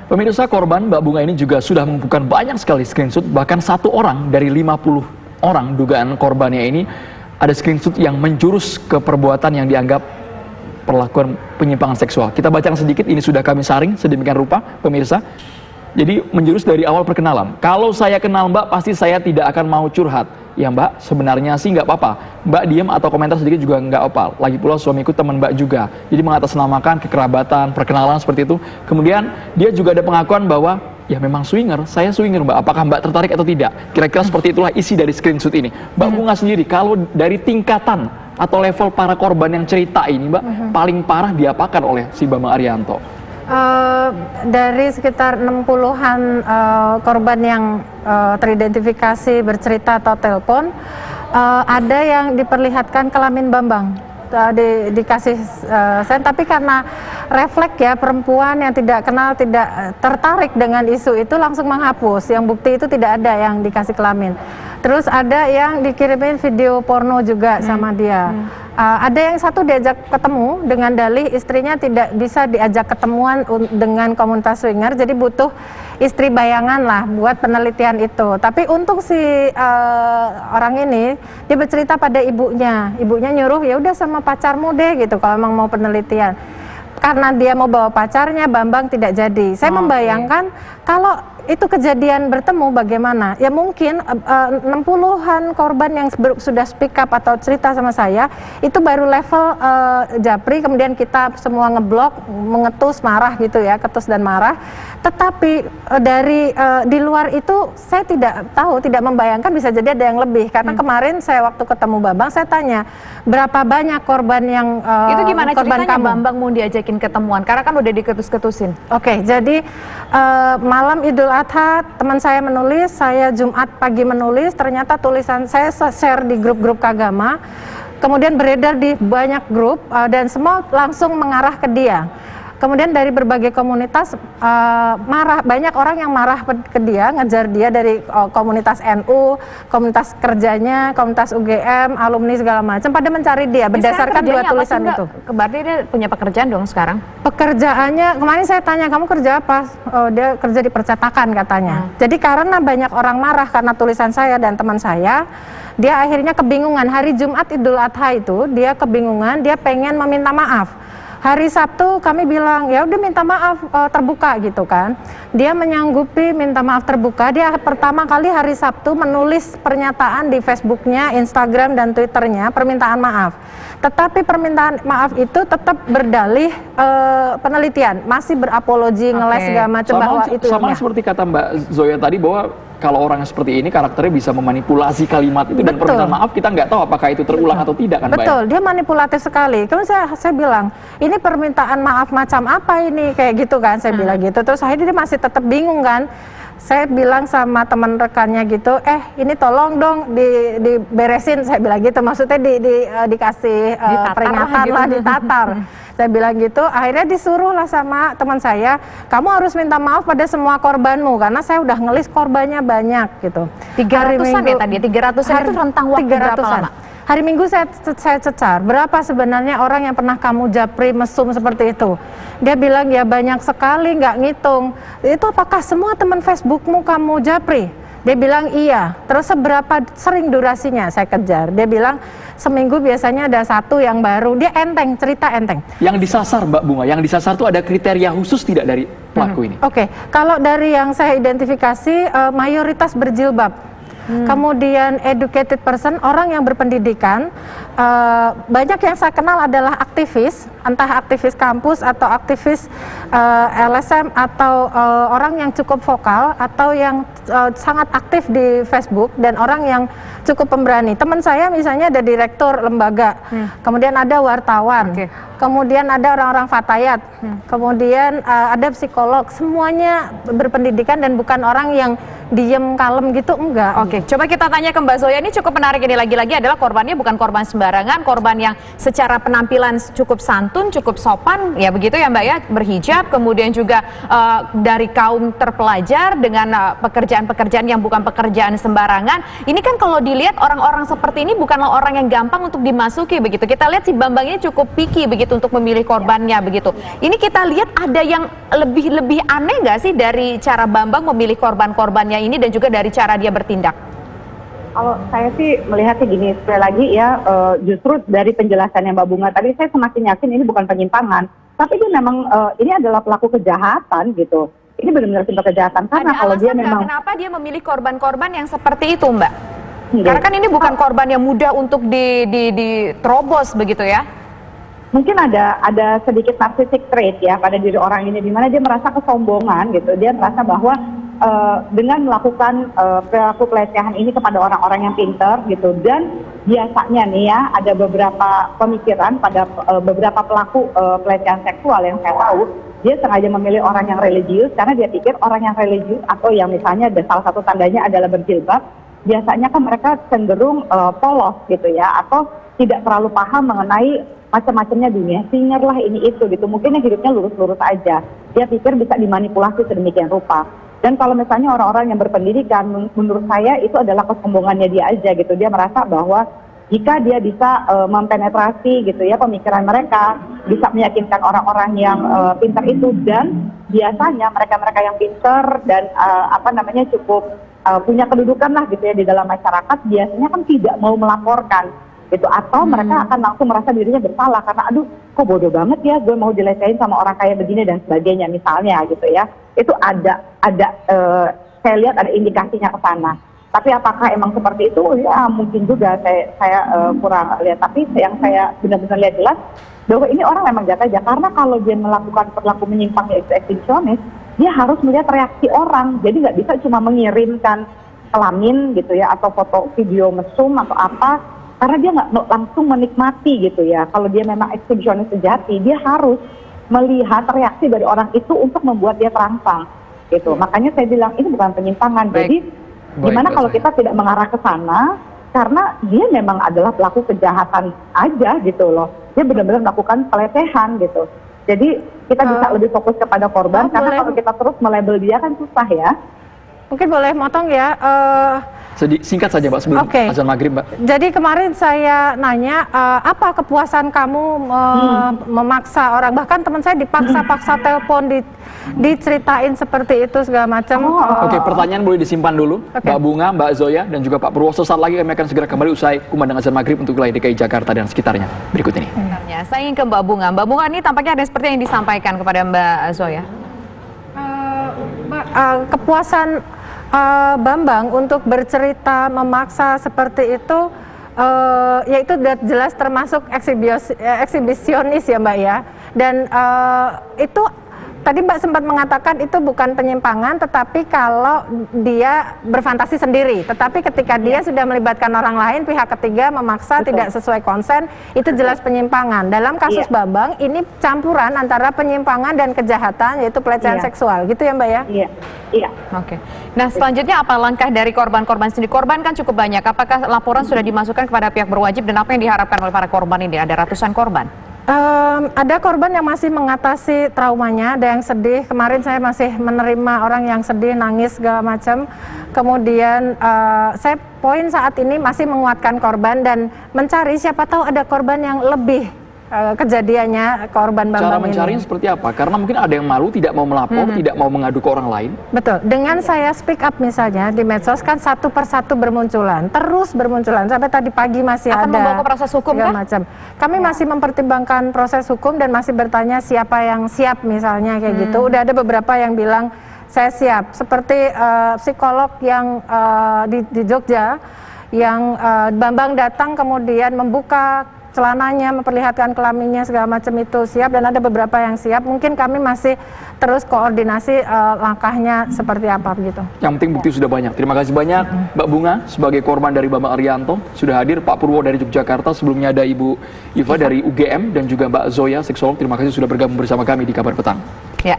Pemirsa, korban Mbak Bunga ini juga sudah mengumpulkan banyak sekali screenshot, bahkan 1 orang dari 50 orang dugaan korbannya ini ada screenshot yang menjurus ke perbuatan yang dianggap perlakuan penyimpangan seksual. Kita bacakan sedikit, ini sudah kami saring sedemikian rupa, pemirsa. Jadi menjurus dari awal perkenalan. Kalau saya kenal Mbak, pasti saya tidak akan mau curhat. Ya Mbak, sebenarnya sih nggak apa-apa. Mbak diam atau komentar sedikit juga nggak apa. Lagi pula suamiku teman Mbak juga. Jadi mengatasnamakan kekerabatan, perkenalan seperti itu. Kemudian dia juga ada pengakuan bahwa ya memang swinger, saya swinger Mbak. Apakah Mbak tertarik atau tidak? Kira-kira seperti itulah isi dari screenshot ini. Mbak Bunga sendiri, kalau dari tingkatan atau level para korban yang cerita ini Mbak, paling parah diapakan oleh si Bambang Arianto? Dari sekitar 60-an korban yang teridentifikasi bercerita atau telepon, ada yang diperlihatkan kelamin Bambang, dikasih sen, tapi karena refleks ya, perempuan yang tidak kenal, tidak tertarik dengan isu itu langsung menghapus, yang bukti itu tidak ada yang dikasih kelamin. Terus ada yang dikirimin video porno juga sama dia. Ada yang satu diajak ketemu dengan dalih istrinya tidak bisa diajak ketemuan dengan komunitas swinger, jadi butuh istri bayangan lah buat penelitian itu. Tapi untuk si orang ini, dia bercerita pada ibunya nyuruh ya udah sama pacarmu deh gitu kalau emang mau penelitian. Karena dia mau bawa pacarnya, Bambang tidak jadi. Saya membayangkan kalau itu kejadian bertemu bagaimana? Ya mungkin 60-an korban yang sudah speak up atau cerita sama saya, itu baru level japri, kemudian kita semua ngeblok, mengetus, marah gitu ya, ketus dan marah. Tetapi dari di luar itu saya tidak tahu, tidak membayangkan bisa jadi ada yang lebih. Karena kemarin saya waktu ketemu Bambang, saya tanya berapa banyak korban yang itu gimana korban ceritanya kamu? Bambang mau diajakin ketemuan? Karena kan udah diketus-ketusin. Oke, jadi malam Idul Adha teman saya menulis, saya Jumat pagi menulis, ternyata tulisan saya share di grup-grup keagama, kemudian beredar di banyak grup dan semua langsung mengarah ke dia. Kemudian dari berbagai komunitas marah, banyak orang yang marah ke dia, ngejar dia dari komunitas NU, komunitas kerjanya, komunitas UGM, alumni segala macam, pada mencari dia berdasarkan dua tulisan itu. Berarti dia punya pekerjaan dong sekarang? Pekerjaannya, kemarin saya tanya, kamu kerja apa? Oh, dia kerja di percetakan katanya. Jadi karena banyak orang marah karena tulisan saya dan teman saya, dia akhirnya kebingungan. Hari Jumat Idul Adha itu, dia kebingungan, dia pengen meminta maaf. Hari Sabtu kami bilang, ya udah minta maaf terbuka gitu kan. Dia menyanggupi minta maaf terbuka. Dia pertama kali hari Sabtu menulis pernyataan di Facebooknya, Instagram dan Twitternya permintaan maaf. Tetapi permintaan maaf itu tetap berdalih penelitian, masih berapologi, ngeles segala macam bahwa itu. Sama seperti kata Mbak Zoya tadi, bahwa kalau orang seperti ini karakternya bisa memanipulasi kalimat itu. Dan permintaan maaf kita nggak tahu apakah itu terulang atau tidak kan Mbak? Betul, dia manipulatif sekali. Kemudian saya bilang, ini permintaan maaf macam apa ini, kayak gitu kan, saya bilang gitu. Terus akhirnya dia masih tetap bingung kan. Saya bilang sama teman rekannya gitu, ini tolong dong diberesin, saya bilang gitu, maksudnya dikasih peringatan lah, ditatar. Saya bilang gitu, akhirnya disuruh lah sama teman saya, kamu harus minta maaf pada semua korbanmu, karena saya udah ngelis korbannya banyak gitu. 300-an ya tadi, 300-an itu rentang waktu berapa lama? Hari Minggu saya cecar, berapa sebenarnya orang yang pernah kamu japri mesum seperti itu? Dia bilang ya banyak sekali, nggak ngitung. Itu apakah semua teman Facebookmu kamu japri? Dia bilang iya. Terus seberapa sering durasinya? Saya kejar. Dia bilang seminggu biasanya ada satu yang baru. Dia enteng, cerita enteng. Yang disasar Mbak Bunga, yang disasar itu ada kriteria khusus tidak dari pelaku ini? Oke, kalau dari yang saya identifikasi mayoritas berjilbab. Kemudian educated person, orang yang berpendidikan. Banyak yang saya kenal adalah aktivis, entah aktivis kampus atau aktivis LSM atau orang yang cukup vokal atau yang sangat aktif di Facebook dan orang yang cukup pemberani. Teman saya misalnya ada direktur lembaga, kemudian ada wartawan, kemudian ada orang-orang fatayat, kemudian ada psikolog, semuanya berpendidikan dan bukan orang yang diem kalem gitu, enggak. Oke, coba kita tanya ke Mbak Zoya, ini cukup menarik, ini lagi-lagi adalah korbannya bukan korban sembarangan. sembarangan, korban yang secara penampilan cukup santun, cukup sopan, ya begitu ya Mbak ya, berhijab, kemudian juga dari kaum terpelajar dengan pekerjaan-pekerjaan yang bukan pekerjaan sembarangan. Ini kan kalau dilihat orang-orang seperti ini bukanlah orang yang gampang untuk dimasuki begitu. Kita lihat si Bambang ini cukup picky begitu untuk memilih korbannya begitu. Ini kita lihat ada yang lebih aneh nggak sih dari cara Bambang memilih korban-korbannya ini dan juga dari cara dia bertindak? Kalau saya sih melihatnya gini, sekali lagi ya, justru dari penjelasannya Mbak Bunga tadi saya semakin yakin ini bukan penyimpangan, tapi dia memang ini adalah pelaku kejahatan gitu. Ini benar-benar tindak kejahatan karena ada kalau dia alasan memang kenapa dia memilih korban-korban yang seperti itu, Mbak? Karena kan ini bukan korban yang mudah untuk diterobos begitu ya? mungkin ada sedikit narcissistic trait ya pada diri orang ini, di mana dia merasa kesombongan gitu, dia merasa bahwa dengan melakukan perilaku pelecehan ini kepada orang-orang yang pintar gitu, dan biasanya nih ya ada beberapa pemikiran pada beberapa pelaku pelecehan seksual yang saya tahu, dia sengaja memilih orang yang religius karena dia pikir orang yang religius atau yang misalnya salah satu tandanya adalah berjilbab, biasanya kan mereka cenderung polos gitu ya, atau tidak terlalu paham mengenai macam-macamnya dunia, singer lah ini itu gitu, mungkin yang hidupnya lurus-lurus aja, dia pikir bisa dimanipulasi sedemikian rupa. Dan kalau misalnya orang-orang yang berpendidikan, menurut saya itu adalah kesombongannya dia aja gitu, dia merasa bahwa jika dia bisa mempenetrasi gitu ya pemikiran mereka, bisa meyakinkan orang-orang yang pintar itu, dan biasanya mereka-mereka yang pintar dan cukup punya kedudukan lah gitu ya di dalam masyarakat, biasanya kan tidak mau melaporkan gitu, atau mereka akan langsung merasa dirinya bersalah karena aduh kok bodoh banget ya gue mau dilecehin sama orang kaya begini dan sebagainya misalnya gitu ya. Itu ada saya lihat ada indikasinya ke sana. Tapi apakah emang seperti itu? Ya mungkin juga saya kurang lihat, tapi yang saya benar-benar lihat jelas bahwa ini orang memang jaga aja, karena kalau dia melakukan perilaku menyimpang yaitu eksibisionis, dia harus melihat reaksi orang, jadi nggak bisa cuma mengirimkan kelamin gitu ya atau foto video mesum atau apa, karena dia nggak langsung menikmati gitu ya. Kalau dia memang eksibisionis sejati, dia harus melihat reaksi dari orang itu untuk membuat dia terangsang gitu. Makanya saya bilang ini bukan penyimpangan. Jadi gimana kalau kita tidak mengarah ke sana, karena dia memang adalah pelaku kejahatan aja gitu loh. Dia benar-benar melakukan pelecehan gitu. Jadi kita bisa lebih fokus kepada korban, karena kalau kita terus melabel dia kan susah ya. Mungkin boleh motong ya. Singkat saja Mbak sebelum azan maghrib Mbak. Jadi kemarin saya nanya apa kepuasan kamu memaksa orang, bahkan teman saya dipaksa-paksa telepon, diceritain seperti itu segala macam. Oke, pertanyaan boleh disimpan dulu. Mbak Bunga, Mbak Zoya, dan juga Pak Purwo. Sesaat lagi kami akan segera kembali usai kumandang azan maghrib untuk wilayah DKI Jakarta dan sekitarnya. Berikut ini. Saya ingin ke Mbak Bunga. Mbak Bunga, ini tampaknya ada seperti yang disampaikan kepada Mbak Zoya. Kepuasan Bambang untuk bercerita memaksa seperti itu, ya itu jelas termasuk eksibisionis ya Mbak ya. Dan itu tadi Mbak sempat mengatakan itu bukan penyimpangan, tetapi kalau dia berfantasi sendiri. Tetapi ketika dia sudah melibatkan orang lain, pihak ketiga memaksa tidak sesuai konsen, itu jelas penyimpangan. Dalam kasus Bambang, ini campuran antara penyimpangan dan kejahatan, yaitu pelecehan seksual. Gitu ya Mbak ya? Iya. Oke. Nah selanjutnya apa langkah dari korban-korban sendiri? Korban kan cukup banyak. Apakah laporan sudah dimasukkan kepada pihak berwajib dan apa yang diharapkan oleh para korban ini? Ada ratusan korban. Ada korban yang masih mengatasi traumanya, ada yang sedih. Kemarin saya masih menerima orang yang sedih, nangis segala macam. Kemudian saya poin saat ini masih menguatkan korban dan mencari siapa tahu ada korban yang lebih kejadiannya korban Bambang ini. Cara mencarinya seperti apa? Karena mungkin ada yang malu, tidak mau melapor, tidak mau mengadu ke orang lain. Betul. Dengan saya speak up misalnya di medsos kan satu persatu bermunculan, terus bermunculan sampai tadi pagi masih akan ada. Membawa ke proses hukum kan? Macam. Kami masih mempertimbangkan proses hukum dan masih bertanya siapa yang siap misalnya kayak gitu. Udah ada beberapa yang bilang saya siap. Seperti psikolog yang di Jogja yang Bambang datang kemudian membuka celananya, memperlihatkan kelaminnya segala macam itu siap, dan ada beberapa yang siap. Mungkin kami masih terus koordinasi langkahnya seperti apa begitu. Yang penting bukti sudah banyak. Terima kasih banyak Mbak Bunga sebagai korban dari Bambang Arianto sudah hadir, Pak Purwo dari Yogyakarta, sebelumnya ada Ibu Iva dari UGM, dan juga Mbak Zoya seksolog. Terima kasih sudah bergabung bersama kami di Kabar Petang. Ya.